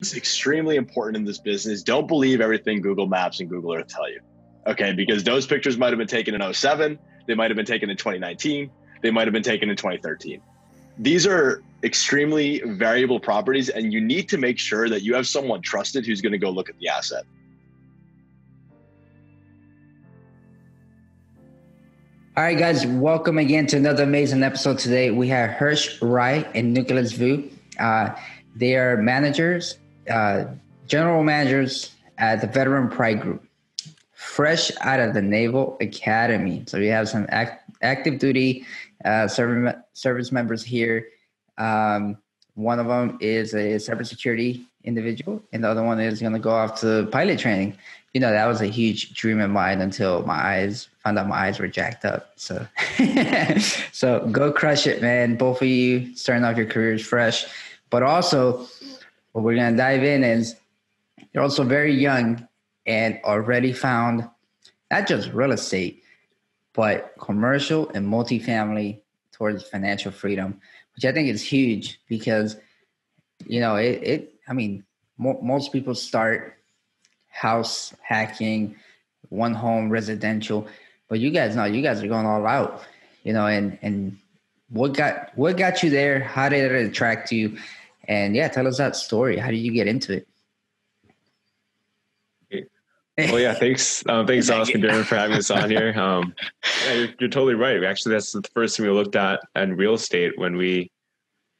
It's extremely important in this business. Don't believe everything Google Maps and Google Earth tell you. Okay, because those pictures might have been taken in '07, they might have been taken in 2019, they might have been taken in 2013. These are extremely variable properties, and you need to make sure that you have someone trusted who's going to go look at the asset. All right, guys, welcome again to another amazing episode. Today we have Hersh Rai and Nicholas Vu. They are managers, general managers at the Veteran Pride Group, fresh out of the Naval Academy. So we have some active duty service members here. One of them is a cybersecurity individual, and the other one is going to go off to pilot training. You know, that was a huge dream of mine until found out my eyes were jacked up. So, so go crush it, man. Both of you starting off your careers fresh, but also what we're going to dive in is you're also very young and already found not just real estate, but commercial and multifamily towards financial freedom, which I think is huge because, you know, most people start house hacking, one home residential, but you guys are going all out, you know, and what got you there? How did it attract you? And yeah, tell us that story. How did you get into it? Well, yeah, thanks, Oscar, Darren, for having us on here. Yeah, you're totally right. Actually, that's the first thing we looked at in real estate. When we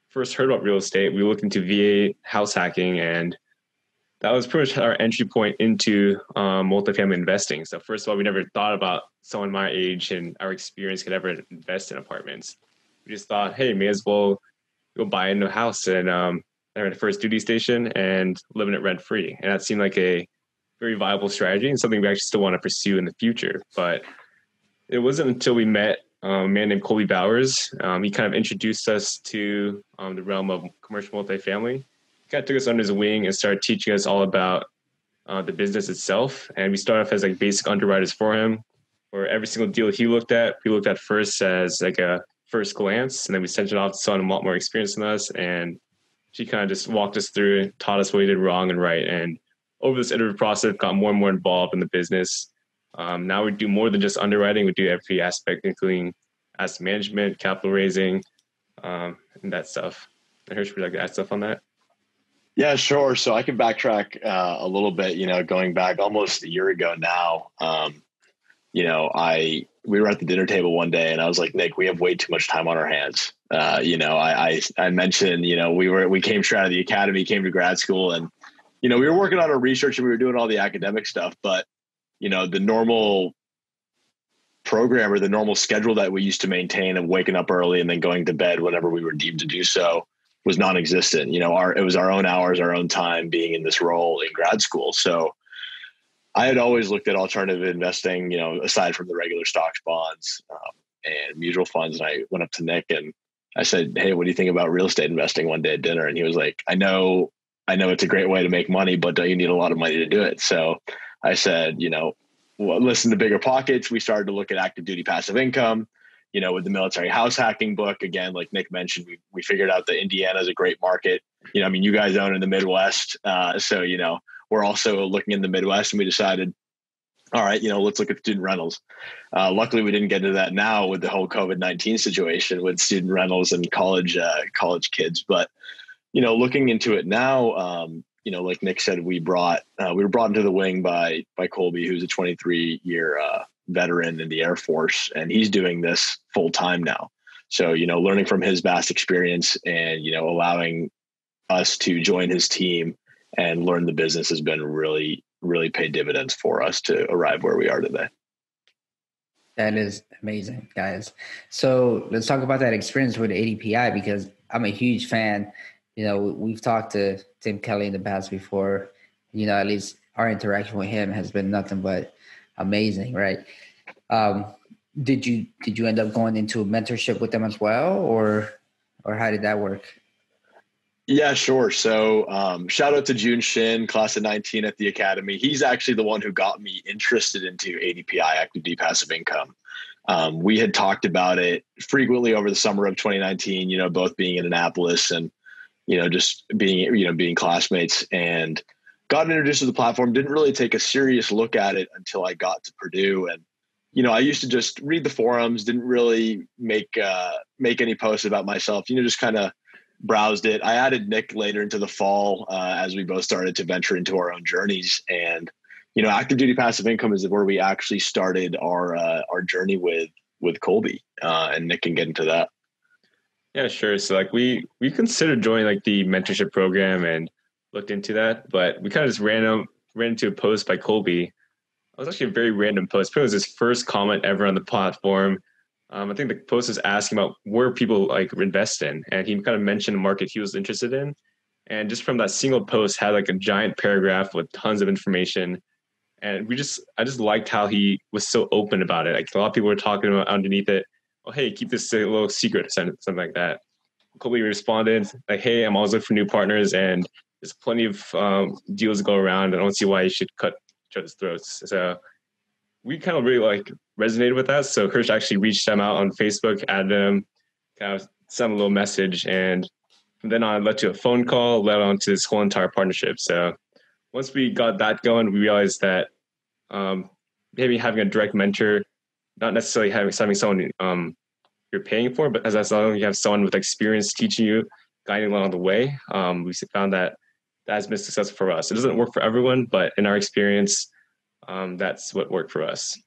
first heard about real estate, we looked into VA house hacking, and that was pretty much our entry point into multifamily investing. So first of all, we never thought about someone my age and our experience could ever invest in apartments. We just thought, hey, may as well go buy a new house and the first duty station and live in it rent free. And that seemed like a very viable strategy and something we actually still want to pursue in the future. But it wasn't until we met a man named COLBY Bowers. He kind of introduced us to the realm of commercial multifamily. Kind of took us under his wing and started teaching us all about the business itself. And we started off as like basic underwriters for him, where every single deal he looked at, we looked at first as like a first glance, and then we sent it off to someone a lot more experienced than us. And she kind of just walked us through it, taught us what we did wrong and right. And over this iterative process, got more and more involved in the business. Now we do more than just underwriting. We do every aspect, including asset management, capital raising, and that stuff. I heard you would like to add stuff on that. Yeah, sure. So I can backtrack a little bit, you know, going back almost a year ago now. You know, we were at the dinner table one day and I was like, Nick, we have way too much time on our hands. You know, I mentioned, you know, we came straight out of the academy, came to grad school, and, you know, we were working on our research and we were doing all the academic stuff, but, you know, the normal program or the normal schedule that we used to maintain of waking up early and then going to bed whenever we were deemed to do so was non-existent. You know, it was our own hours, our own time being in this role in grad school. So I had always looked at alternative investing, you know, aside from the regular stocks, bonds, and mutual funds. And I went up to Nick and I said, hey, what do you think about real estate investing one day at dinner? And he was like, I know it's a great way to make money, but don't you need a lot of money to do it? So I said, you know, well, listen to Bigger Pockets. We started to look at active duty passive income. You know, with the military house hacking book, again, like Nick mentioned, we figured out that Indiana is a great market. You know, I mean, you guys own in the Midwest. So, you know, we're also looking in the Midwest, and we decided, all right, you know, let's look at student rentals. Luckily, we didn't get into that now with the whole COVID-19 situation with student rentals and college kids. But, you know, looking into it now, you know, like Nick said, we were brought into the wing by COLBY, who's a 23-year veteran in the Air Force, and he's doing this full time now. So, you know, learning from his vast experience and, you know, allowing us to join his team and learn the business has been really, really paid dividends for us to arrive where we are today. That is amazing, guys. So let's talk about that experience with ADPI, because I'm a huge fan. You know, we've talked to Tim Kelly in the past before. You know, at least our interaction with him has been nothing but amazing, right? Did you end up going into a mentorship with them as well, or how did that work? Yeah, sure. So shout out to Jun Shin, class of 19 at the Academy. He's actually the one who got me interested into ADPI, active deep passive income. We had talked about it frequently over the summer of 2019, you know, both being in Annapolis and, just being classmates, and got introduced to the platform. Didn't really take a serious look at it until I got to Purdue. And, I used to just read the forums, didn't really make any posts about myself, just kind of browsed it. I added Nick later into the fall as we both started to venture into our own journeys. And, active duty passive income is where we actually started our journey with COLBY, and Nick can get into that. Yeah, sure. So like we considered joining like the mentorship program and looked into that, but we kind of just ran into a post by COLBY. It was actually a very random post. It was his first comment ever on the platform. I think the post was asking about where people like invest in, and he kind of mentioned a market he was interested in. And just from that single post had like a giant paragraph with tons of information. And I just liked how he was so open about it. Like a lot of people were talking about underneath it, oh, hey, keep this a little secret, something like that. COLBY responded like, hey, I'm always looking for new partners, and there's plenty of deals to go around. I don't see why you should cut each other's throats. So we kind of really like resonated with that. So Hersh actually reached him out on Facebook, added him, kind of sent a little message, and from then on, it led to a phone call, led on to this whole entire partnership. So once we got that going, we realized that maybe having a direct mentor, not necessarily having someone you're paying for, but as long as you have someone with experience teaching you, guiding along the way, we found that has been successful for us. It doesn't work for everyone, but in our experience, that's what worked for us.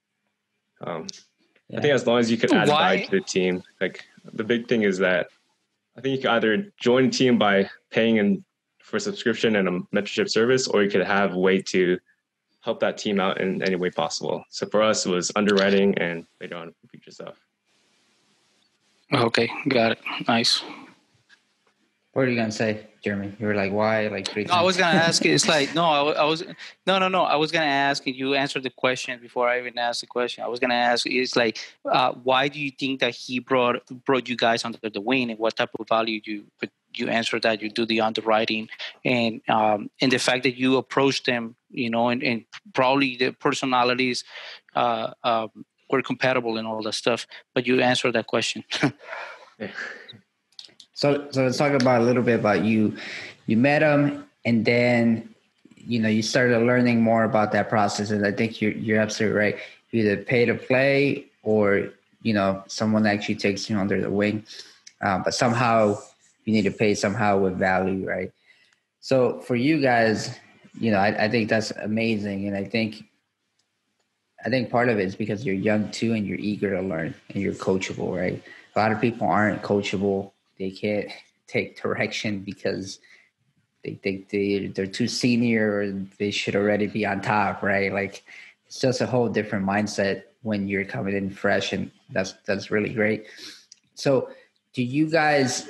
I think as long as you could add value to the team, like the big thing is that I think you can either join a team by paying for a subscription and a mentorship service, or you could have a way to help that team out in any way possible. So for us, it was underwriting and later on future stuff. Okay, got it. Nice. What are you gonna say, Jeremy? You were like, why? Like 3 times? No, I was gonna ask. It's like I was gonna ask, and you answered the question before I even asked the question. I was gonna ask. It's like, why do you think that he brought you guys under the wing, and what type of value you answered that you do the underwriting, and the fact that you approached them, and probably the personalities were compatible and all that stuff, but you answered that question. So let's talk about a little bit about you. You met him, and then you started learning more about that process. And I think you're absolutely right. You either pay to play, or someone actually takes you under the wing. But somehow you need to pay somehow with value, right? So for you guys, I think that's amazing, and I think part of it is because you're young too, and you're eager to learn, and you're coachable, right? A lot of people aren't coachable. They can't take direction because they think they're too senior, or they should already be on top, right? Like it's just a whole different mindset when you're coming in fresh, and that's really great. So did you guys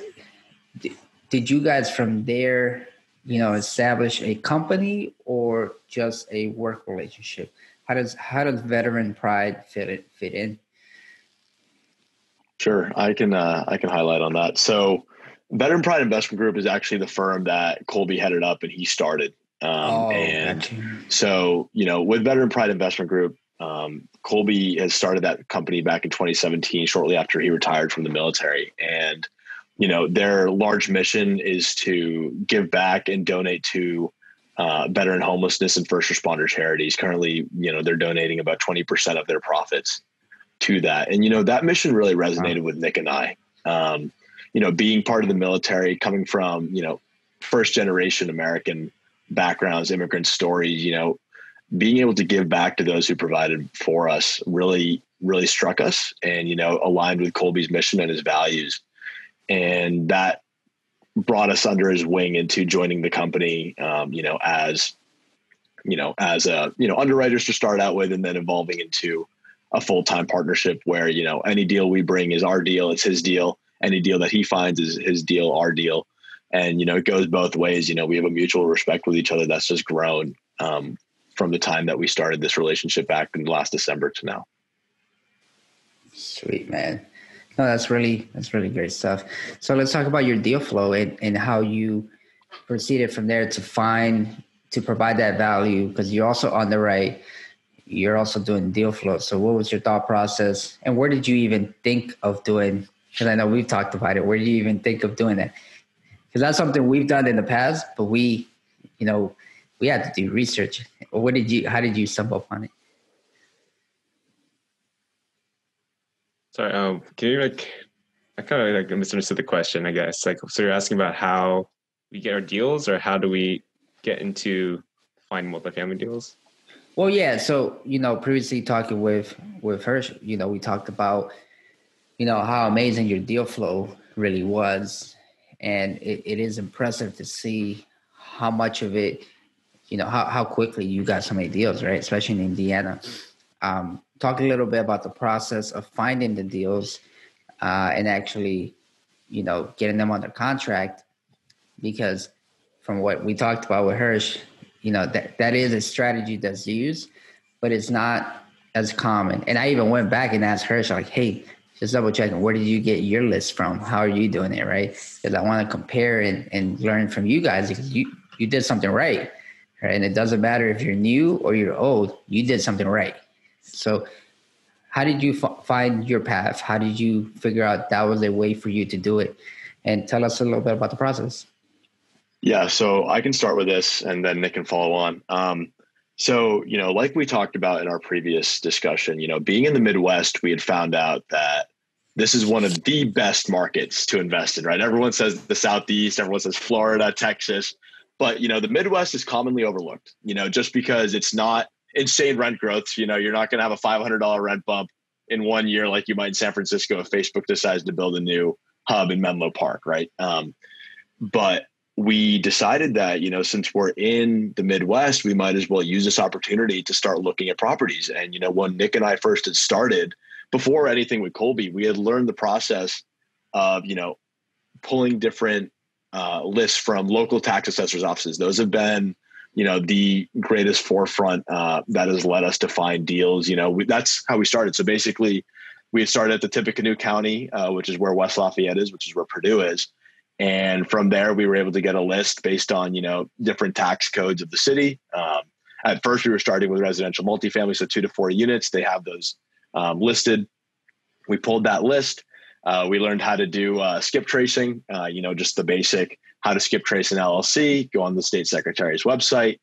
from there, establish a company or just a work relationship? How does Veteran Pride fit in? Sure, I can highlight on that. So, Veteran Pride Investment Group is actually the firm that COLBY headed up and he started. Gotcha. So, with Veteran Pride Investment Group, COLBY has started that company back in 2017, shortly after he retired from the military. And, their large mission is to give back and donate to veteran homelessness and first responder charities. Currently, they're donating about 20% of their profits to that. And, that mission really resonated with Nick and I. Being part of the military, coming from, first generation American backgrounds, immigrant stories, being able to give back to those who provided for us really, really struck us and, aligned with COLBY's mission and his values. And that brought us under his wing into joining the company, as underwriters to start out with, and then evolving into a full-time partnership where, any deal we bring is our deal. It's his deal. Any deal that he finds is his deal, our deal. And, it goes both ways. We have a mutual respect with each other that's just grown from the time that we started this relationship back in last December to now. Sweet, man. No, that's really great stuff. So let's talk about your deal flow and how you proceeded from there to provide that value, because you're also underwrite, you're also doing deal flow. So what was your thought process, and where did you even think of doing? Because I know we've talked about it. Where did you even think of doing that? because that's something we've done in the past, but we had to do research. How did you stumble upon it? Sorry, can you I kind of misunderstood the question, I guess. So you're asking about how we get our deals, or how do we get into finding multifamily deals? Well, yeah. So, previously talking with Hersh, we talked about, how amazing your deal flow really was. And it is impressive to see how much of it, how quickly you got so many deals, right? Especially in Indiana. Talk a little bit about the process of finding the deals and actually, getting them under contract, because from what we talked about with Hersh, that is a strategy that's used, but it's not as common. And I even went back and asked Hersh, like, hey, just double checking, where did you get your list from? How are you doing it, right? Because I want to compare and learn from you guys, because you did something right? And it doesn't matter if you're new or you're old, you did something right. So how did you find your path? How did you figure out that was a way for you to do it? And tell us a little bit about the process. Yeah, so I can start with this and then Nick can follow on. So, like we talked about in our previous discussion, being in the Midwest, we had found out that this is one of the best markets to invest in, right? Everyone says the Southeast, everyone says Florida, Texas, but, the Midwest is commonly overlooked, just because it's not insane rent growth. You're not going to have a $500 rent bump in 1 year like you might in San Francisco if Facebook decides to build a new hub in Menlo Park, right? But we decided that, since we're in the Midwest, we might as well use this opportunity to start looking at properties. And, when Nick and I first had started, before anything with COLBY, we had learned the process of, pulling different lists from local tax assessors' offices. Those have been, the greatest forefront that has led us to find deals. That's how we started. So basically, we had started at the Tippecanoe County, which is where West Lafayette is, which is where Purdue is. And from there, we were able to get a list based on, different tax codes of the city. At first, we were starting with residential multifamily, so 2 to 4 units. They have those listed. We pulled that list. We learned how to do skip tracing, just the basic how to skip trace an LLC, go on the state secretary's website,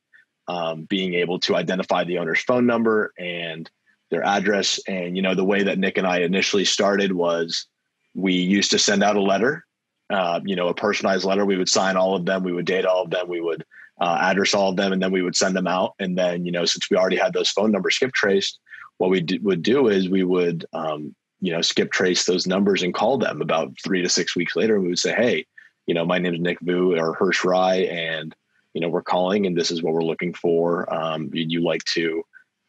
being able to identify the owner's phone number and their address. And, the way that Nick and I initially started was we used to send out a letter. A personalized letter. We would sign all of them. We would date all of them. We would address all of them, and then we would send them out. And then, since we already had those phone numbers skip traced, what we would do is we would, skip trace those numbers and call them about 3 to 6 weeks later. And we would say, hey, my name is Nick Vu or Hersh Rai, and, we're calling and this is what we're looking for. You'd like to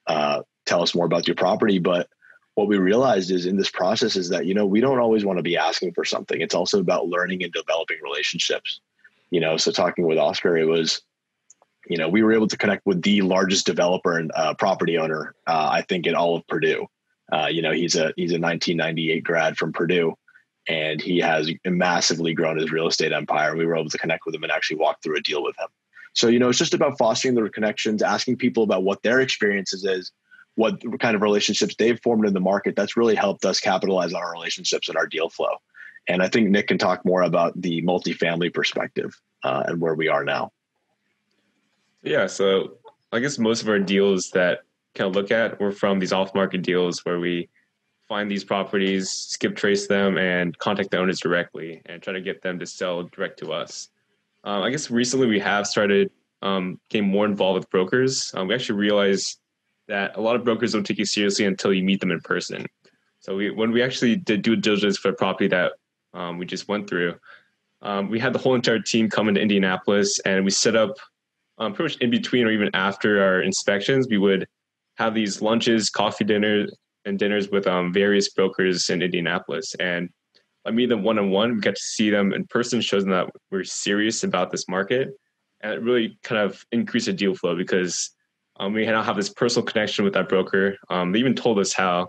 tell us more about your property. But what we realized is in this process is that, we don't always want to be asking for something. It's also about learning and developing relationships, so talking with Oscar, it was, we were able to connect with the largest developer and property owner, I think in all of Purdue. He's a 1998 grad from Purdue, and he has massively grown his real estate empire. We were able to connect with him and actually walk through a deal with him. So, it's just about fostering the connections, asking people about what their experiences is, what kind of relationships they've formed in the market. That's really helped us capitalize on our relationships and our deal flow. And I think Nick can talk more about the multifamily perspective and where we are now. Yeah. So I guess most of our deals that kind of look at were from these off-market deals where we find these properties, skip trace them, and contact the owners directly and try to get them to sell direct to us. I guess recently we have started getting more involved with brokers. We actually realized that a lot of brokers don't take you seriously until you meet them in person. So when we actually did due diligence for a property that we just went through, we had the whole entire team come into Indianapolis, and we set up pretty much in between or even after our inspections. We would have these lunches, coffee dinners with various brokers in Indianapolis. And I meet them one-on-one. We got to see them in person, shows them that we're serious about this market. And it really kind of increased the deal flow because we now have this personal connection with that broker. They even told us how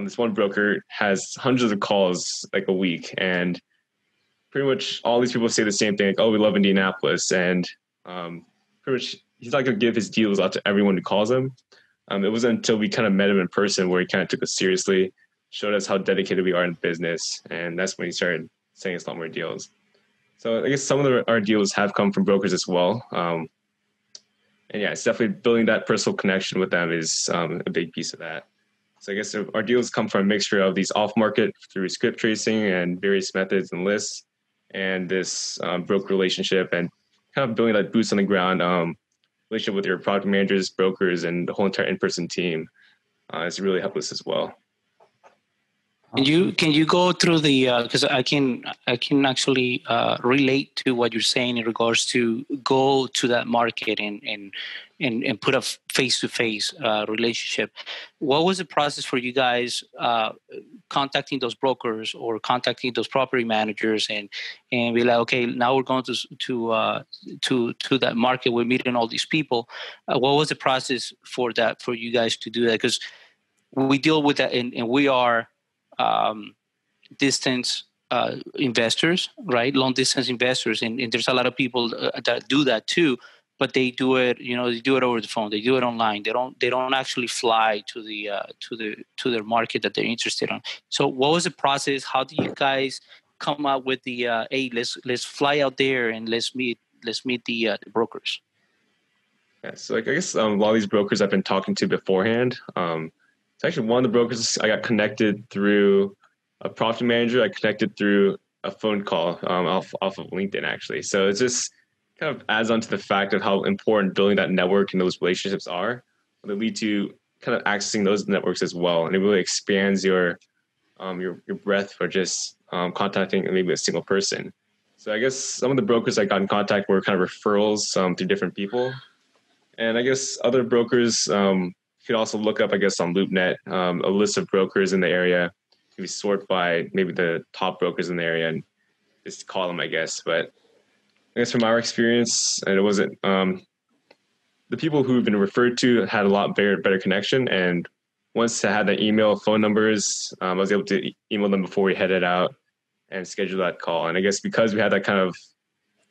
this one broker has hundreds of calls like a week, and pretty much all these people say the same thing, like, oh, we love Indianapolis. And pretty much he's not going to give his deals out to everyone who calls him. It wasn't until we kind of met him in person where he kind of took us seriously, showed us how dedicated we are in business. And that's when he started sending us a lot more deals. So I guess some of our deals have come from brokers as well. And yeah, it's definitely building that personal connection with them is a big piece of that. So I guess our deals come from a mixture of these off-market through script tracing and various methods and lists, and this broker relationship, and kind of building that boots on the ground relationship with your product managers, brokers, and the whole entire in-person team. It's really helped us as well. Can you go through the because I can actually relate to what you're saying in regards to go to that market and put a face-to-face relationship. What was the process for you guys contacting those brokers or contacting those property managers and be like, okay, now we're going to that market, we're meeting all these people. What was the process for you guys to do that? Because we deal with that and we are distance investors, right? Long distance investors, and there's a lot of people that do that too. But they do it, they do it over the phone. They do it online. They don't actually fly to their market that they're interested in. So, what was the process? How do you guys come up with the hey, let's fly out there and let's meet the brokers? Yeah, so I guess a lot of these brokers I've been talking to beforehand. It's actually one of the brokers I got connected through a property manager. I connected through a phone call off of LinkedIn, actually. So it just kind of adds on to the fact of how important building that network and those relationships are. They lead to kind of accessing those networks as well, and it really expands your breadth for just contacting maybe a single person. So I guess some of the brokers I got in contact were kind of referrals through different people, and I guess other brokers. You could also look up, I guess, on LoopNet, a list of brokers in the area. Maybe sort by maybe the top brokers in the area and just call them, I guess. But I guess from our experience, and it wasn't the people who've been referred to had a lot better connection. And once I had the email, phone numbers, I was able to email them before we headed out and schedule that call. And I guess because we had that kind of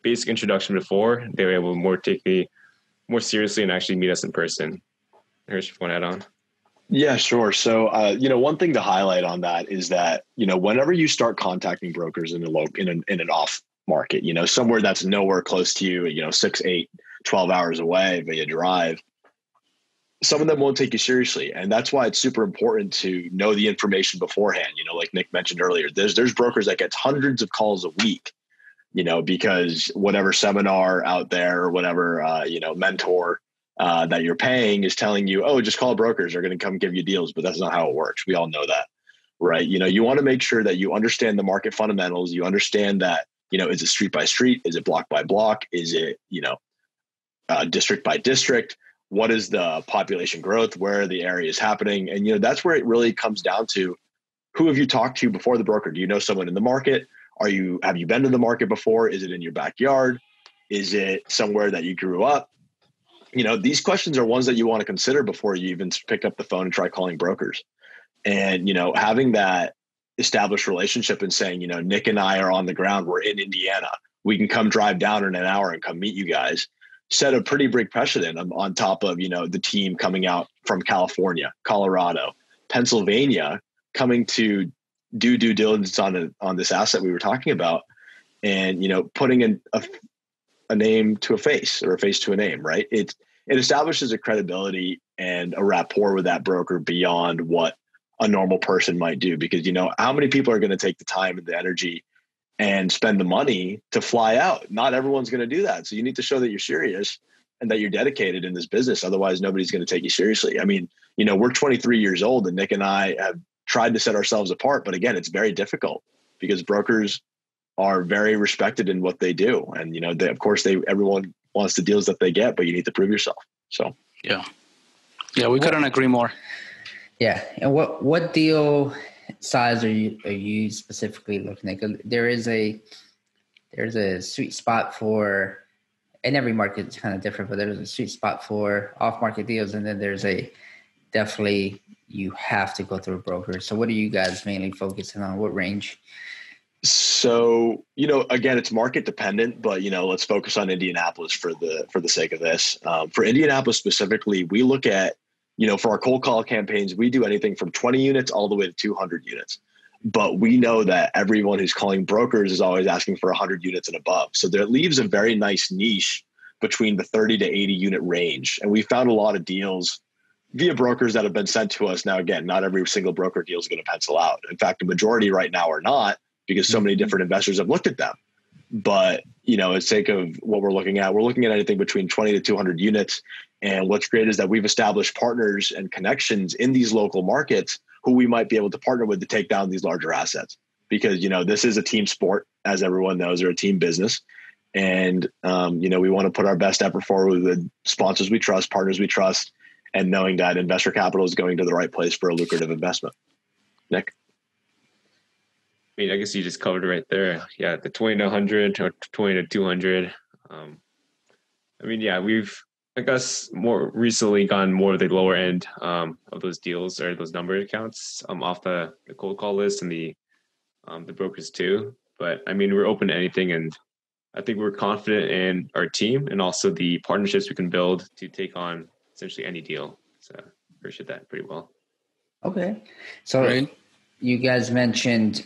basic introduction before, they were able to take me more seriously and actually meet us in person. Hersh, if you want to add on. Yeah, sure. So, one thing to highlight on that is that, whenever you start contacting brokers in an off market, somewhere that's nowhere close to you, 6, 8, 12 hours away via drive, some of them won't take you seriously. And that's why it's super important to know the information beforehand. Like Nick mentioned earlier, there's brokers that get hundreds of calls a week, because whatever seminar out there or whatever, mentor that you're paying is telling you, oh, just call brokers, they're going to come give you deals. But that's not how it works. We all know that, right? You want to make sure that you understand the market fundamentals. You understand that, is it street by street? Is it block by block? Is it, district by district? What is the population growth? Where are the areas happening? And, that's where it really comes down to, who have you talked to before the broker? Do you know someone in the market? Have you been to the market before? Is it in your backyard? Is it somewhere that you grew up? These questions are ones that you want to consider before you even pick up the phone and try calling brokers. And, having that established relationship and saying, Nick and I are on the ground. We're in Indiana. We can come drive down in an hour and come meet you guys. Set a pretty big precedent on top of, the team coming out from California, Colorado, Pennsylvania, coming to do due diligence on this asset we were talking about, and, putting a name to a face, or a face to a name, right? It establishes a credibility and a rapport with that broker beyond what a normal person might do, because how many people are going to take the time and the energy and spend the money to fly out? Not everyone's going to do that. So you need to show that you're serious and that you're dedicated in this business. Otherwise, nobody's going to take you seriously. I mean, we're 23 years old, and Nick and I have tried to set ourselves apart, but again, it's very difficult because brokers are very respected in what they do. And, everyone wants the deals that they get, but you need to prove yourself. So, yeah, we couldn't agree more. Yeah. And what deal size are you specifically looking at? There's a sweet spot for, and every market is kind of different, but there's a sweet spot for off market deals. And then there's definitely you have to go through a broker. So what are you guys mainly focusing on? What range? So, again, it's market dependent, but, let's focus on Indianapolis for the sake of this. For Indianapolis specifically, we look at, for our cold call campaigns, we do anything from 20 units all the way to 200 units. but we know that everyone who's calling brokers is always asking for 100 units and above. So there leaves a very nice niche between the 30 to 80 unit range. And we found a lot of deals via brokers that have been sent to us. Now, again, not every single broker deal is going to pencil out. In fact, the majority right now are not, because so many different investors have looked at them. But, you know, it's sake of what we're looking at anything between 20 to 200 units. And what's great is that we've established partners and connections in these local markets who we might be able to partner with to take down these larger assets. Because, you know, this is a team sport, as everyone knows, or a team business. And, you know, we want to put our best effort forward with sponsors we trust, partners we trust, and knowing that investor capital is going to the right place for a lucrative investment. Nick? I mean, I guess you just covered it right there. Yeah, the 20 to 100 or 20 to 200. I mean, yeah, we've, I guess, more recently gone more of the lower end of those deals or those number accounts off the cold call list and the brokers too. But I mean, we're open to anything, and I think we're confident in our team and also the partnerships we can build to take on essentially any deal. So appreciate that pretty well. Okay. So you guys mentioned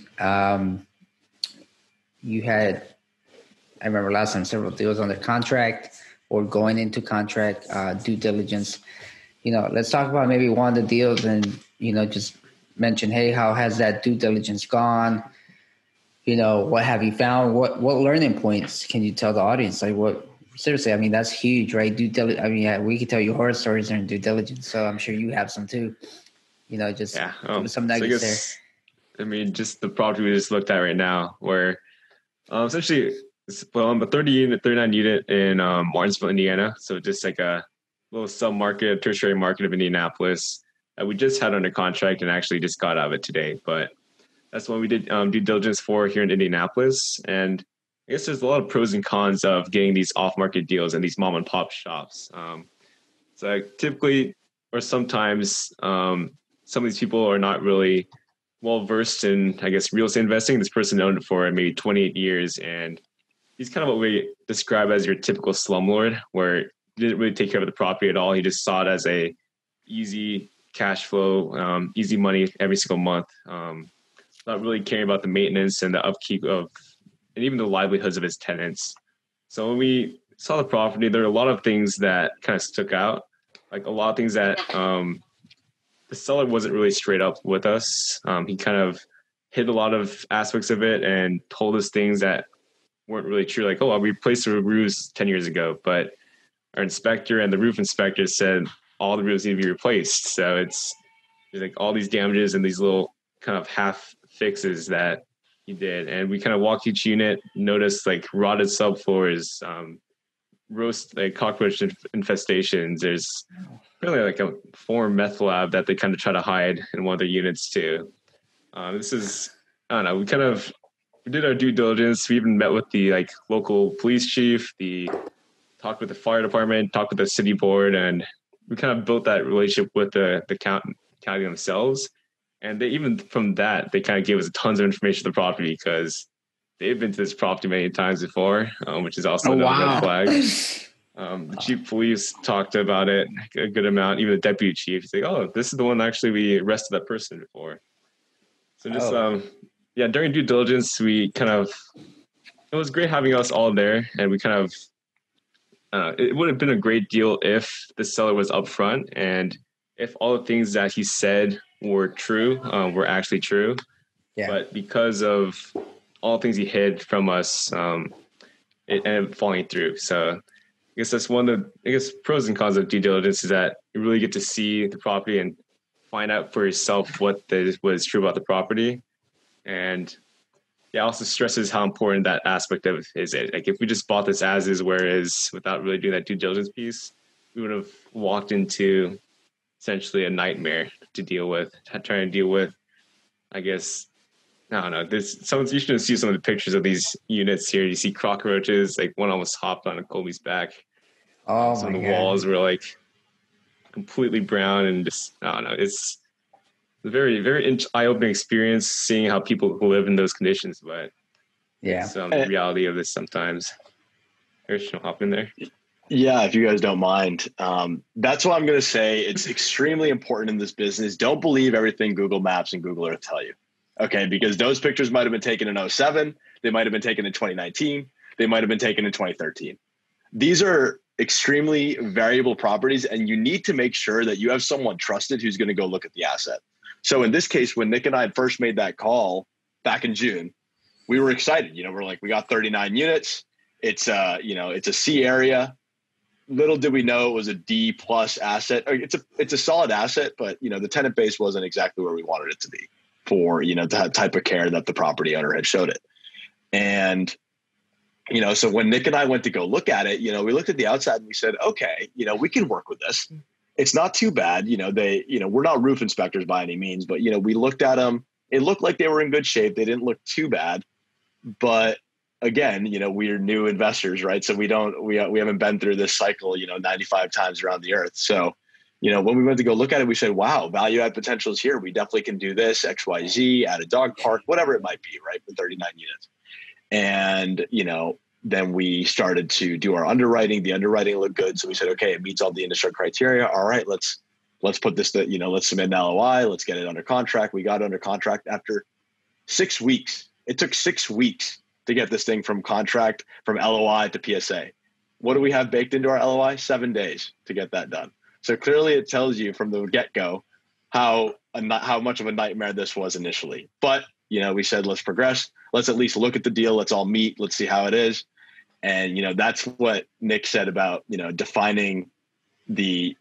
you had, I remember last time, several deals under contract or going into contract, due diligence. You know, let's talk about maybe one of the deals and, you know, just mention, hey, how has that due diligence gone? You know, what have you found? What learning points can you tell the audience? Like, what, seriously, I mean, that's huge, right? Due diligence. I mean, yeah, we could tell you horror stories during due diligence, so I'm sure you have some too. You know, just some nuggets there. I mean, just the property we just looked at right now, where essentially, I'm a 39 unit in Martinsville, Indiana. So just like a little sub-market, tertiary market of Indianapolis. We just had under contract and actually just got out of it today. But that's what we did due diligence for here in Indianapolis. And I guess there's a lot of pros and cons of getting these off-market deals and these mom and pop shops. So typically, or sometimes, some of these people are not really well versed in, I guess, real estate investing. This person owned it for maybe 28 years, and he's kind of what we describe as your typical slumlord, where he didn't really take care of the property at all. He just saw it as a easy cash flow, easy money every single month. Not really caring about the maintenance and the upkeep of, and even the livelihoods of his tenants. So when we saw the property, there are a lot of things that kind of stuck out, like a lot of things that the seller wasn't really straight up with us. He kind of hid a lot of aspects of it and told us things that weren't really true. Like, oh, we replaced the roofs 10 years ago, but our inspector and the roof inspector said all the roofs need to be replaced. So there's like all these damages and these little kind of half fixes that he did. And we kind of walked each unit, noticed like rotted subfloors, roast, like cockroach infestations. There's really like a former meth lab that they kind of try to hide in one of their units too. This is, I don't know, we did our due diligence. We even met with the like local police chief, talked with the fire department, talked with the city board, and we kind of built that relationship with the county themselves. And they, even from that, they kind of gave us tons of information on the property because they've been to this property many times before, which is also another red flag. The chief of police talked about it a good amount. Even the deputy chief, he's like, "Oh, this is the one actually we arrested that person before." So just during due diligence, we kind of, it was great having us all there, and we kind of it would have been a great deal if the seller was upfront and if all the things that he said were true, were actually true. Yeah. But because of all the things he hid from us, it ended up falling through. So I guess that's one of the, pros and cons of due diligence is that you really get to see the property and find out for yourself what was true about the property. And it also stresses how important that aspect of it is. Like if we just bought this as is, whereas without really doing that due diligence piece, we would have walked into essentially a nightmare to deal with, trying to deal with, I guess, I don't know. You should see some of the pictures of these units here. You see cockroaches, like one almost hopped on a COLBY's back. Oh, some of the walls were like completely brown and just, I don't know. It's a very, very eye-opening experience seeing how people live in those conditions, but it's the reality of this sometimes. Hersh, you'll hop in there. Yeah, if you guys don't mind. That's what I'm going to say. It's extremely important in this business. Don't believe everything Google Maps and Google Earth tell you. Okay. Because those pictures might've been taken in 2007. They might've been taken in 2019. They might've been taken in 2013. These are extremely variable properties, and you need to make sure that you have someone trusted who's going to go look at the asset. So in this case, when Nick and I had first made that call back in June, we were excited. We're like, we got 39 units. It's it's a C area. Little did we know it was a D plus asset. It's a solid asset, but the tenant base wasn't exactly where we wanted it to be for, the type of care that the property owner had showed it. And so when Nick and I went to go look at it, we looked at the outside and we said, okay, we can work with this. It's not too bad. We're not roof inspectors by any means, but, we looked at them. It looked like they were in good shape. They didn't look too bad. But again, we're new investors, right? So we haven't been through this cycle, 95 times around the earth. So, when we went to go look at it, we said, wow, value add potential is here. We definitely can do this, X, Y, Z, add a dog park, whatever it might be, right? For 39 units. And, then we started to do our underwriting. The underwriting looked good. So we said, okay, it meets all the initial criteria. All right, let's put this, let's submit an LOI. Let's get it under contract. We got under contract after 6 weeks. It took 6 weeks to get this thing from contract, from LOI to PSA. What do we have baked into our LOI? 7 days to get that done. So clearly it tells you from the get-go how much of a nightmare this was initially. But, we said, let's progress. Let's at least look at the deal. Let's all meet. Let's see how it is. And, that's what Nick said about, defining the,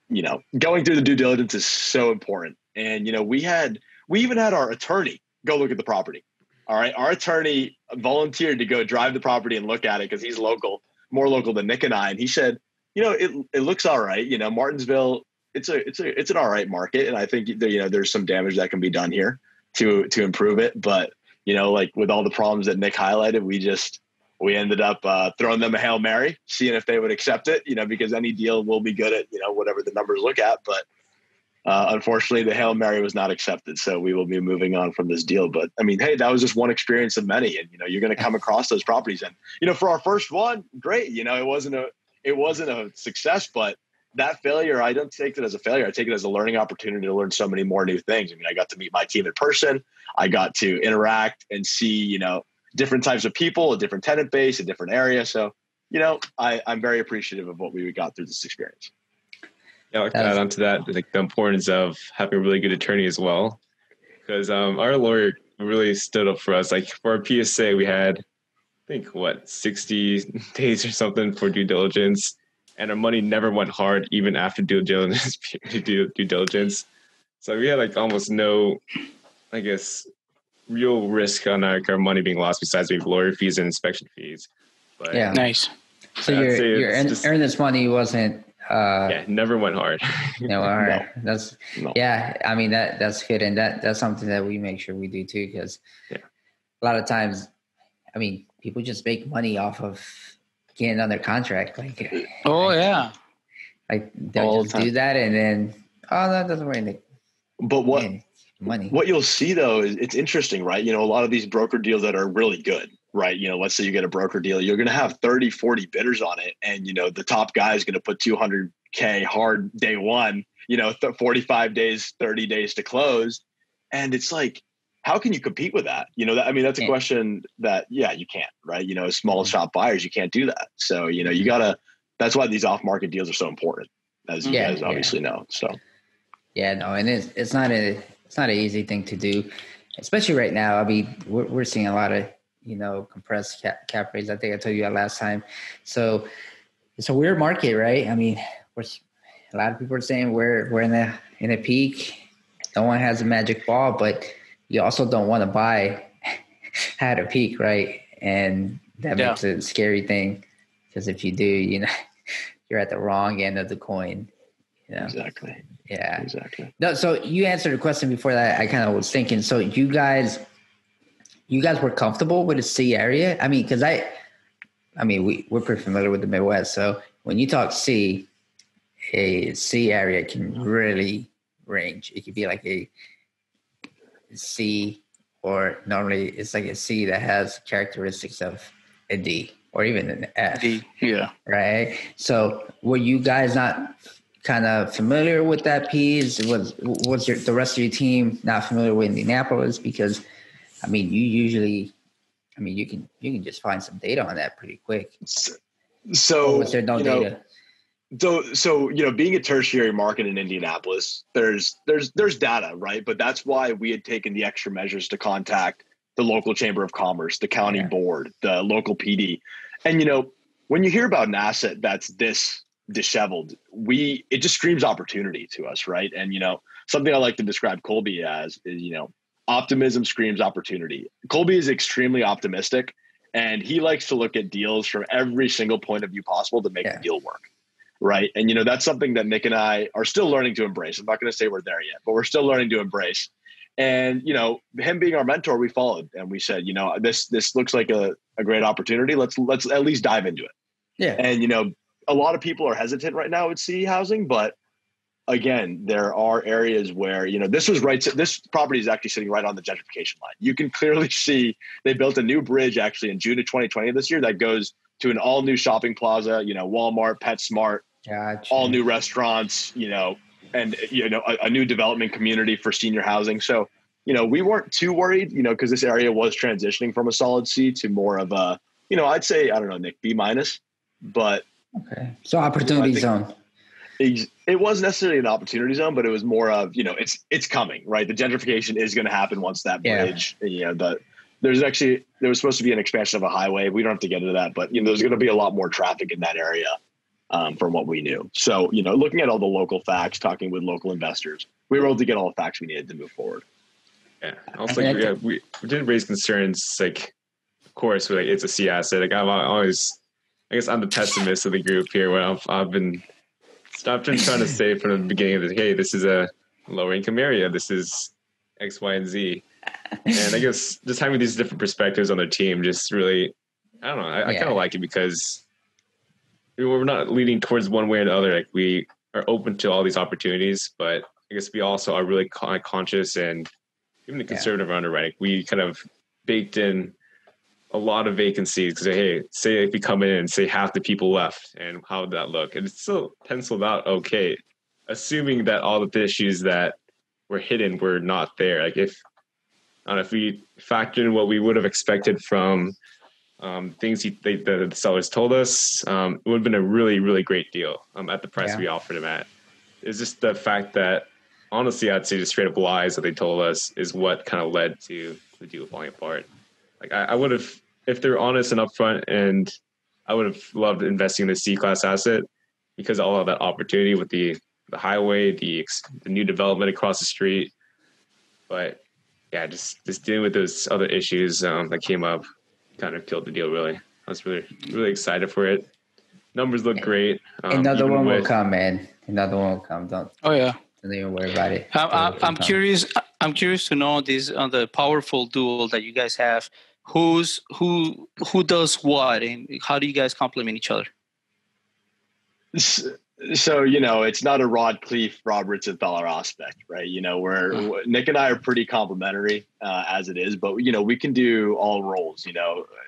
going through the due diligence is so important. And, we even had our attorney go look at the property. All right. Our attorney volunteered to go drive the property and look at it because he's more local than Nick and I. And he said, it looks all right. Martinsville, it's an all right market. And I think, there's some damage that can be done here to improve it. But, like with all the problems that Nick highlighted, we ended up throwing them a Hail Mary, seeing if they would accept it, because any deal will be good at, whatever the numbers look at. But unfortunately, the Hail Mary was not accepted. So we will be moving on from this deal. But I mean, hey, that was just one experience of many. And, you're going to come across those properties. And, for our first one, great. It wasn't a success, but that failure, I don't take it as a failure. I take it as a learning opportunity to learn so many more new things. I mean, I got to meet my team in person. I got to interact and see, different types of people, a different tenant base, a different area. So, I'm very appreciative of what we got through this experience. Yeah, I'd like to add on to that, like the importance of having a really good attorney as well. Because our lawyer really stood up for us. Like for our PSA, we had, I think, 60 days or something for due diligence. And our money never went hard, even after due diligence. So we had like almost no, I guess, real risk on our money being lost besides maybe lawyer fees and inspection fees. But yeah, nice. So your earnest money wasn't. Never went hard. No, all right. No. Yeah. I mean that's good, and that's something that we make sure we do too, because a lot of times, I mean, people just make money off of getting under contract. Like, like they'll just do that, and then that doesn't work. But what you'll see though is it's interesting, right? A lot of these broker deals that are really good, right? Let's say you get a broker deal, you're going to have 30, 40 bidders on it. And, the top guy is going to put $200K hard day one, 45 days, 30 days to close. And it's like, how can you compete with that? That's a question that, you can't, right? Small shop buyers, you can't do that. So, that's why these off market deals are so important, as you guys obviously know. So, and it's not an easy thing to do, especially right now. I mean, we're seeing a lot of, compressed cap rates. I think I told you that last time. So it's a weird market, right? I mean, a lot of people are saying we're in a peak. No one has a magic ball, but you also don't want to buy at a peak, right? And that makes it a scary thing, because if you do, you're at the wrong end of the coin. Exactly. Yeah, exactly. No, so you answered a question before that. I kind of was thinking. So you guys were comfortable with the C area? I mean, because we're pretty familiar with the Midwest. So when you talk C, a C area can really range. It could be like a C, or normally it's like a C that has characteristics of a D or even an F. D, yeah. Right. So were you guys not kind of familiar with that piece? Was the rest of your team not familiar with Indianapolis? Because I mean, you can just find some data on that pretty quick. So, or was there no data? So being a tertiary market in Indianapolis, there's data, right? But that's why we had taken the extra measures to contact the local chamber of commerce, the county board, the local PD. And when you hear about an asset that's this disheveled, it just screams opportunity to us, right? And something I like to describe COLBY as is optimism screams opportunity. COLBY is extremely optimistic, and he likes to look at deals from every single point of view possible to make the deal work. Right. And, that's something that Nick and I are still learning to embrace. I'm not going to say we're there yet, but we're still learning to embrace. And, him being our mentor, we followed and we said, this looks like a great opportunity. Let's at least dive into it. Yeah. And, a lot of people are hesitant right now with city housing, but again, there are areas where, this property is actually sitting right on the gentrification line. You can clearly see they built a new bridge actually in June of 2020 this year that goes to an all new shopping plaza, Walmart, PetSmart, all new restaurants, and, a new development community for senior housing. So, we weren't too worried, because this area was transitioning from a solid C to more of a, I'd say, I don't know, Nick, B-, but. Okay. So opportunity zone. It wasn't necessarily an opportunity zone, but it was more of, it's coming, right? The gentrification is going to happen once that bridge, there was supposed to be an expansion of a highway. We don't have to get into that, but there's going to be a lot more traffic in that area from what we knew. So, looking at all the local facts, talking with local investors, we were able to get all the facts we needed to move forward. Yeah. Also, we didn't raise concerns. Like, of course, it's a C asset. Like I'm always, I guess I'm the pessimist of the group here. Where I've been trying to say from the beginning of hey, this is a lower income area. This is X, Y, and Z. And I guess just having these different perspectives on the team just really, I don't know, I kind of like it because we're not leaning towards one way or the other. Like we are open to all these opportunities, but I guess we also are really conscious and even the conservative underwriting. We kind of baked in a lot of vacancies because, hey, say if we come in and say half the people left and how would that look? And it's still penciled out okay, assuming that all of the issues that were hidden were not there. Like if we factor in what we would have expected from things the sellers told us, it would have been a really, really great deal at the price we offered him at. It's just the fact that, honestly, I'd say just straight up lies that they told us is what kind of led to the deal falling apart. Like I would have, if they're honest and upfront, and I would have loved investing in the C-class asset because all of that opportunity with the highway, the new development across the street. But yeah, just dealing with those other issues that came up kind of killed the deal, really. I was really, really excited for it. Numbers look great. Another one will come, man. Another one will come. Don't even worry about it. I'm curious. I'm curious to know this on the powerful duel that you guys have. Who does what, and how do you guys complement each other? So, it's not a Rod Cleef, Rob Ritzenfeller aspect, right? Where Nick and I are pretty complementary as it is, but, we can do all roles.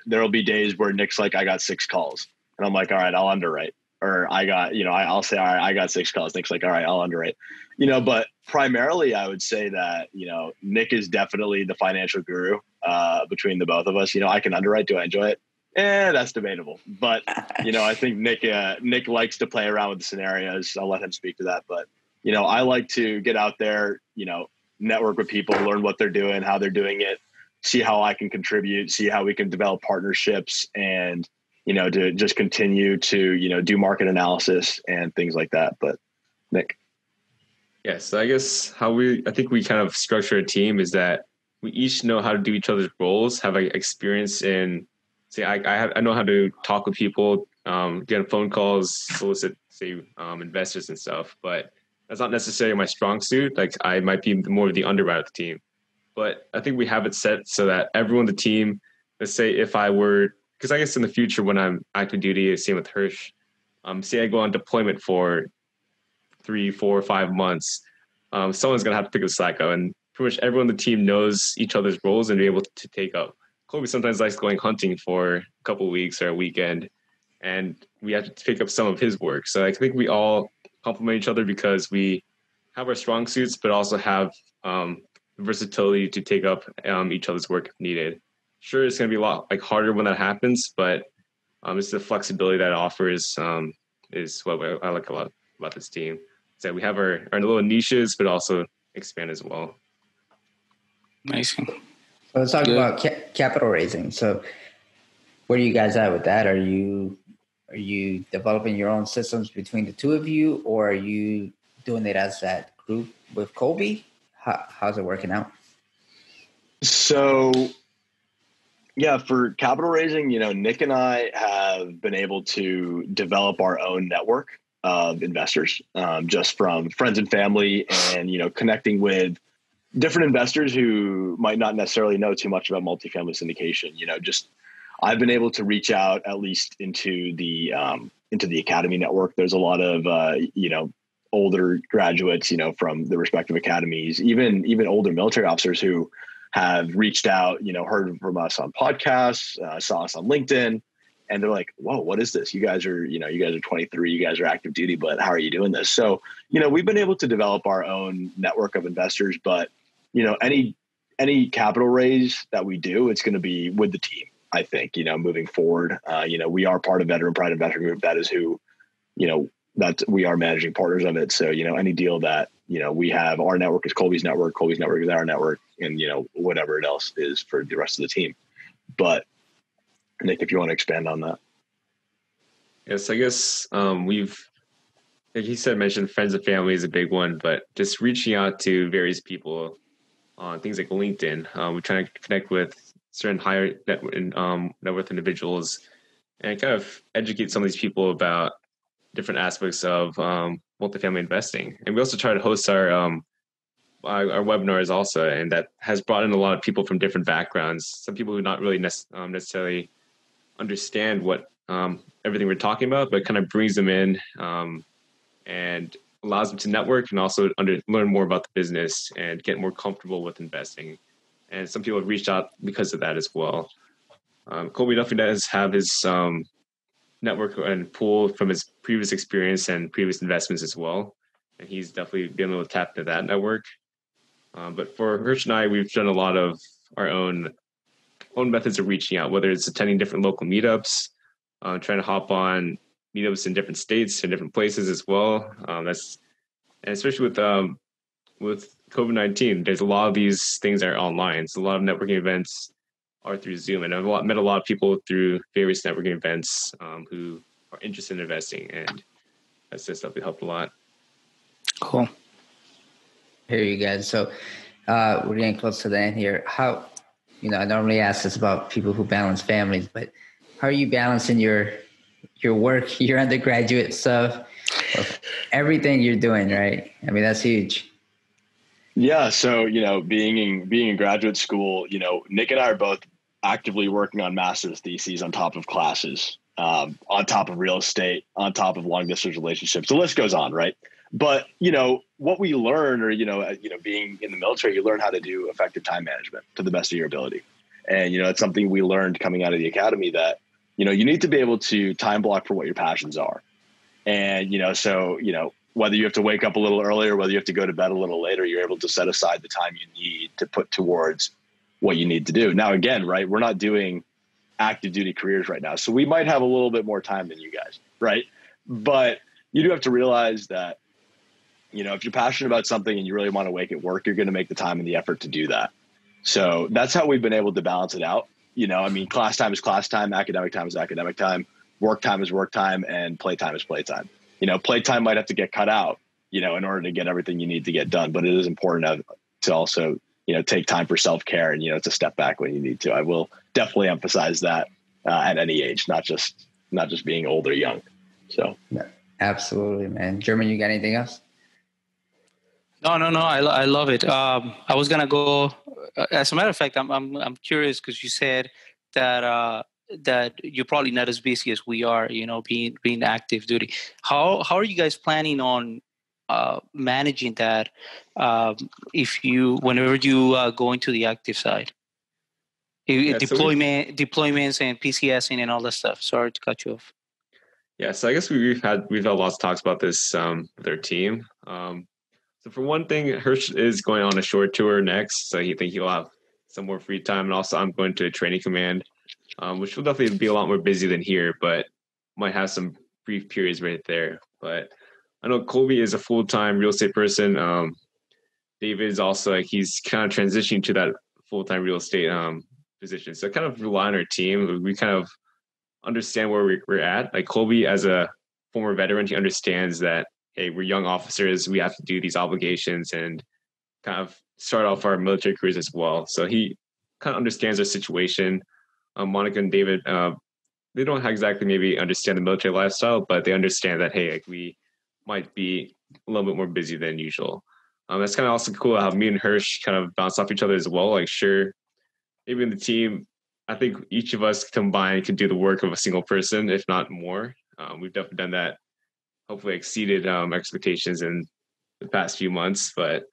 There'll be days where Nick's like, I got 6 calls. And I'm like, all right, I'll underwrite. Or I'll say, all right, I got 6 calls. Nick's like, all right, I'll underwrite. But primarily I would say that, Nick is definitely the financial guru between the both of us. I can underwrite. Do I enjoy it? That's debatable. But, I think Nick likes to play around with the scenarios. I'll let him speak to that. But, I like to get out there, network with people, learn what they're doing, how they're doing it, see how I can contribute, see how we can develop partnerships and, to just continue to, do market analysis and things like that. But Nick. Yes, I guess I think we kind of structure a team is that we each know how to do each other's roles, have experience in, say, I know how to talk with people, get on phone calls, solicit, say, investors and stuff, but that's not necessarily my strong suit. Like I might be more of the underwriter of the team, but I think we have it set so that everyone on the team, let's say if I were, because I guess in the future when I'm active duty, same with Hersh, say I go on deployment for 3, 4, 5 months, someone's going to have to pick the slack up, and pretty much everyone on the team knows each other's roles and be able to take up. COLBY sometimes likes going hunting for a couple of weeks or a weekend, and we have to pick up some of his work. So I think we all complement each other because we have our strong suits, but also have the versatility to take up each other's work if needed. Sure, it's going to be a lot harder when that happens, but it's the flexibility that it offers is what I like a lot about this team. So we have our little niches, but also expand as well. Amazing. So let's talk about capital raising. So where are you guys at with that? Are you developing your own systems between the two of you, or are you doing it as that group with COLBY? How's it working out? So, yeah, for capital raising, Nick and I have been able to develop our own network of investors, just from friends and family, and connecting with different investors who might not necessarily know too much about multifamily syndication. I've been able to reach out at least into the academy network. There's a lot of older graduates, from the respective academies, even older military officers who have reached out, heard from us on podcasts, saw us on LinkedIn, and they're like, "Whoa, what is this? You guys are 23, you guys are active duty, but how are you doing this?" So, we've been able to develop our own network of investors, but any capital raise that we do, it's going to be with the team. I think, moving forward, we are part of Veteran Pride Investment Group. That is who, that we are managing partners of it. So, any deal that, we have, our network is COLBY's network is our network, and, whatever it else is for the rest of the team. But Nick, if you want to expand on that. Yes, I guess we've, like you said, mentioned friends and family is a big one, but just reaching out to various people on things like LinkedIn. We're trying to connect with certain higher net worth individuals and kind of educate some of these people about different aspects of multifamily investing. And we also try to host our webinars also, and that has brought in a lot of people from different backgrounds. Some people who not really necessarily understand what everything we're talking about, but kind of brings them in and allows them to network and also learn more about the business and get more comfortable with investing. And some people have reached out because of that as well. COLBY definitely does have his network and pool from his previous experience and previous investments as well. And he's definitely been able to tap into that network. But for Hersh and I, we've done a lot of our own methods of reaching out, whether it's attending different local meetups, trying to hop on meetups in different states and different places as well. And especially with COVID-19, there's a lot of these things that are online. So a lot of networking events are through Zoom, and I've met a lot of people through various networking events who are interested in investing, and that's just definitely helped a lot. Cool. Here you guys. So we're getting close to the end here. How, I normally ask this about people who balance families, but how are you balancing your work, your undergraduate stuff, everything you're doing, right? I mean, that's huge. Yeah. So, being in graduate school, Nick and I are both actively working on master's theses on top of classes, on top of real estate, on top of long distance relationships. The list goes on, right? But, what we learn, or, being in the military, you learn how to do effective time management to the best of your ability. And, it's something we learned coming out of the academy that, you need to be able to time block for what your passions are. And, whether you have to wake up a little earlier, whether you have to go to bed a little later, you're able to set aside the time you need to put towards what you need to do. Now, again, right, we're not doing active duty careers right now, so we might have a little bit more time than you guys, right? But you do have to realize that, if you're passionate about something and you really want to make it work, you're going to make the time and the effort to do that. So that's how we've been able to balance it out. Class time is class time, academic time is academic time, work time is work time, and play time is play time. Playtime might have to get cut out, in order to get everything you need to get done. But it is important to also, take time for self-care and, to step back when you need to. I will definitely emphasize that at any age, not just being old or young. So. Yeah, absolutely, man. German, you got anything else? No. I love it. I was gonna go. As a matter of fact, I'm curious because you said that that you're probably not as busy as we are. Being active duty. How are you guys planning on managing that? Whenever you go into the active side, deployments and PCSing and all that stuff. Sorry to cut you off. Yeah, so I guess we've had lots of talks about this with our team. So for one thing, Hersh is going on a short tour next, so he'll have some more free time. And also I'm going to a training command, which will definitely be a lot more busy than here, but might have some brief periods right there. But I know Colby is a full-time real estate person. David is also he's kind of transitioning to that full-time real estate position. So I kind of rely on our team. We kind of understand where we're at. Like Colby, as a former veteran, he understands that, hey, we're young officers. We have to do these obligations and kind of start off our military careers as well. So he kind of understands our situation. Monica and David, they don't exactly maybe understand the military lifestyle, but they understand that, hey, we might be a little bit more busy than usual. That's kind of also cool how me and Hersh kind of bounce off each other as well. Like, sure, maybe in the team, I think each of us combined could do the work of a single person, if not more. We've definitely done that, hopefully exceeded expectations in the past few months. But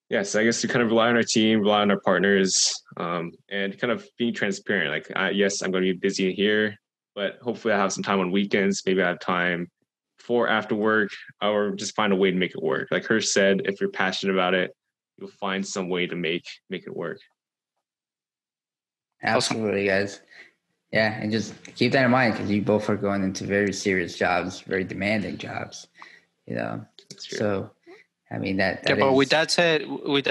yes, I guess we kind of rely on our team, rely on our partners, and kind of being transparent. Like, yes, I'm going to be busy here, but hopefully I have some time on weekends. Maybe I have time before, after work, or just find a way to make it work. Like Hersh said, if you're passionate about it, you'll find some way to make it work. Absolutely, guys. Yeah, and just keep that in mind because you both are going into very serious jobs, very demanding jobs. So I mean that. Yeah, but with that said, we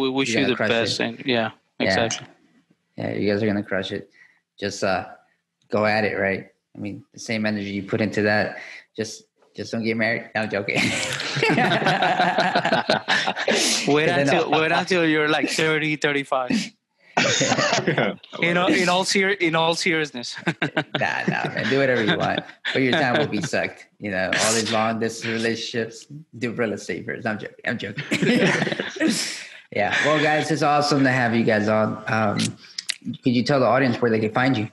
wish you the best. And exactly. Yeah, you guys are gonna crush it. Just go at it, right? I mean, the same energy you put into that. Just don't get married. No, I'm joking. wait until you're like 30, 35. In all seriousness. Nah, man. Do whatever you want. But your time will be sucked. All these long distance relationships, do real estate first. I'm joking. Yeah. Well, guys, it's awesome to have you guys on. Could you tell the audience where they can find you?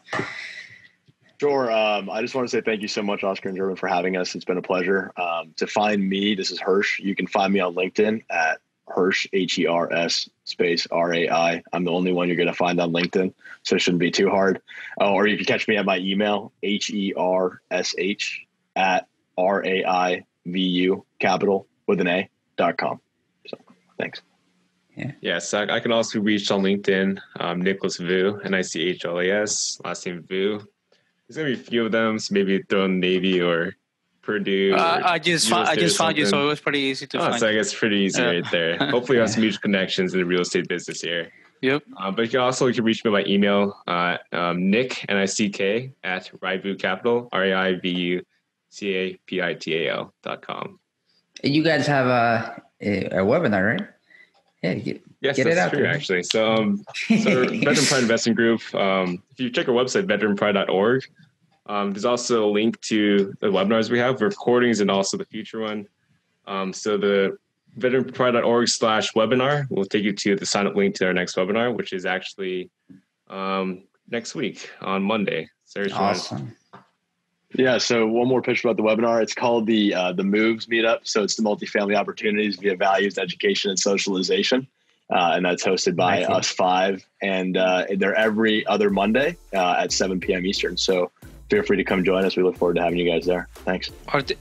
Sure. I just want to say thank you so much, Oscar and German, for having us. It's been a pleasure. To find me, this is Hersh. You can find me on LinkedIn at Hersh, Hers, space Rai. I'm the only one you're going to find on LinkedIn, so it shouldn't be too hard. Or you can catch me at my email, HERSH at RAIVU capital with an A.com. So thanks. Yeah. Yes, I can also be reached on LinkedIn, Nicholas Vu, Nichlas, last name Vu. There's going to be a few of them, so maybe throw in Navy or Purdue. I just found you, so it was pretty easy to find. So I guess pretty easy right there. Hopefully you have some mutual connections in the real estate business here. Yep. But you can reach me by email, Nick, Nick, at Raivu Capital, RAIVUCAPITAL.com. You guys have a webinar, right? Yeah, yes, get that's it out true, there. actually. So Veteran Pride Investing Group, if you check our website, veteranpride.org, there's also a link to the webinars we have, recordings, and also the future one. So the veteranpride.org/webinar will take you to the sign up link to our next webinar, which is actually next week on Monday. So awesome. Yeah. So one more pitch about the webinar. It's called the Moves Meetup. So it's the multifamily opportunities via values, education, and socialization. And that's hosted by us five. And they're every other Monday at 7 p.m. Eastern. So feel free to come join us. We look forward to having you guys there. Thanks.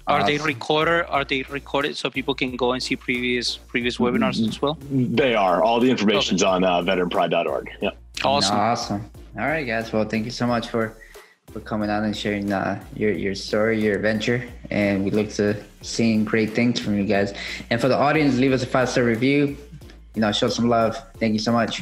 Are they recorded? Are they recorded so people can go and see previous webinars as well? They are. All the information's on veteranpride.org. Yeah. Awesome. All right, guys. Well, thank you so much for coming on and sharing your story, your adventure. And we look to seeing great things from you guys. And for the audience, leave us a 5-star review. Show some love. Thank you so much.